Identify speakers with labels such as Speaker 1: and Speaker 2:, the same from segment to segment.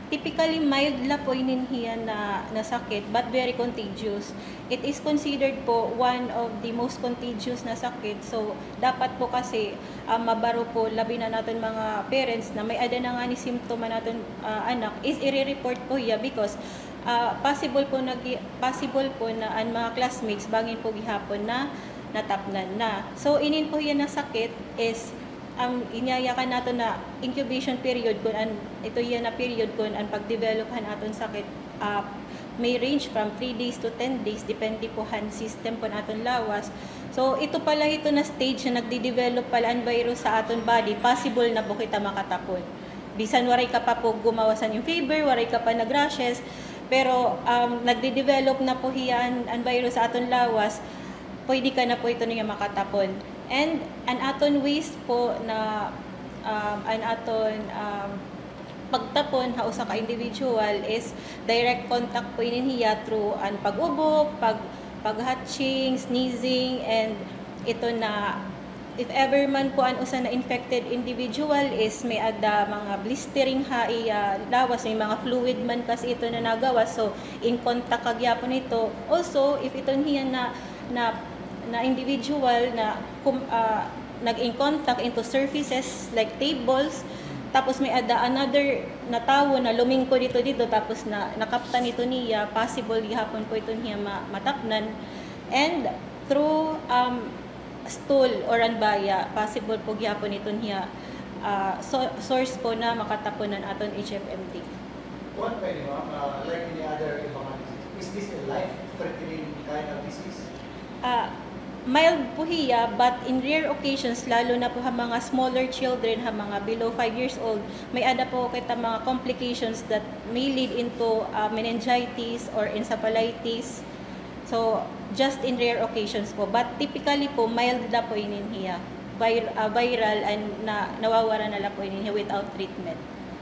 Speaker 1: typically mild la po ininhiya na sakit but very contagious. It is considered po one of the most contagious na sakit. So dapat po kasi mabaro po labi na natin mga parents na may ada na nga ni simptoma natin anak is i-report po hiya because possible po na ang mga classmates bangin po gihapon na natapnan na. So inin po hiya na sakit is inyayakan nato na incubation period kun an ito yan na period kun ang pagdevelophan aton sakit may range from 3 days to 10 days depende po han system po aton lawas. So ito pala ito na stage na nagde-develop pala ang virus sa aton body, possible na po kita makatapon. Bisan waray ka pa po gumawasan yung fever, waray ka pa nag-rashes, pero nagde-develop na po hiyan ang virus sa aton lawas, pwede ka na po ito niya makatapon. And an aton ways po na an aton pagtapon ha usa ka individual is direct contact po ininhiya through an pag-ubo, pag-hatching, sneezing, and ito na if ever man po an usa na infected individual is may ada mga blistering ha lawas, may mga fluid man kasi ito na nagawas, so in contact kagyapon ito. Also if ito niya na individual na nag-in contact into surfaces like tables, tapos may ada another na tao na lumingko dito tapos na nakaptan ito niya, possible gihapon po ito niya matapnan, and through stool or anbaya, possible po gihapon ito niya source po na makataponan aton HFMD.
Speaker 2: What pwede mo, like any other is this a life-threatening kind of disease?
Speaker 1: Mild po hiya, but in rare occasions, lalo na po ha mga smaller children, ha mga below 5 years old, may ada po kita mga complications that may lead into meningitis or encephalitis. So, just in rare occasions po. But typically po, mild na po ininhiya. Viral and nawawara na lang po ininhiya without treatment.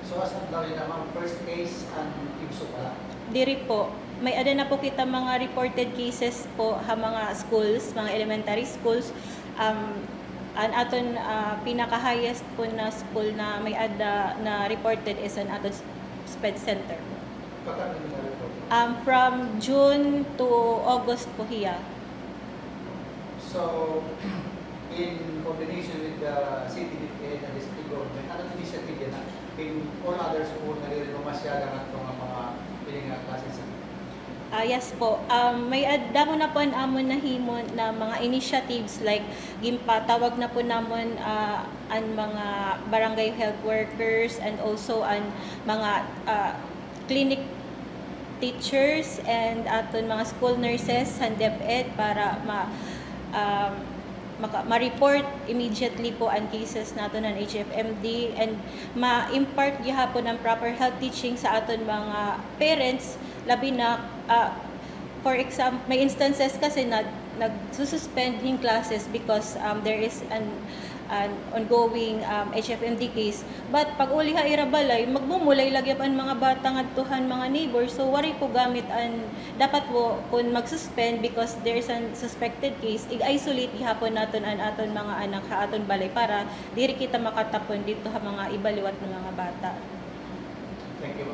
Speaker 2: So, as ang dali naman, first case ang ibso pala?
Speaker 1: Diri po. May ada na po kita mga reported cases po ha mga schools, mga elementary schools. An aton pinaka-highest po na school na may ada na reported is an aton SPED center. From June to August po hiya.
Speaker 2: So, in combination with the city and the district government, anong initiative yan in all other schools na rin masyadang itong mga pilingang classes?
Speaker 1: Yes po. May damo na po amon na himon na mga initiatives like gimpatawag na po namon ang mga barangay health workers and also ang mga clinic teachers and aton mga school nurses sa DepEd para ma-report immediately po ang cases nato ng HFMD and ma-impart gihapon ng proper health teaching sa aton mga parents, labi na for example may instances kasi na nagsususpend yung classes because there is an ongoing HFMD case, but pag uli ha irabalay magmumulay lagyap ang mga bata ngadtuhan mga neighbors, so wari po gamit ang dapat po kung magsuspend because there is an suspected case, i-isolate ihapon naton ang aton mga anak ha aton balay para diri kita makatapon dito ha mga ibaliwat ng mga bata.
Speaker 2: Thank you.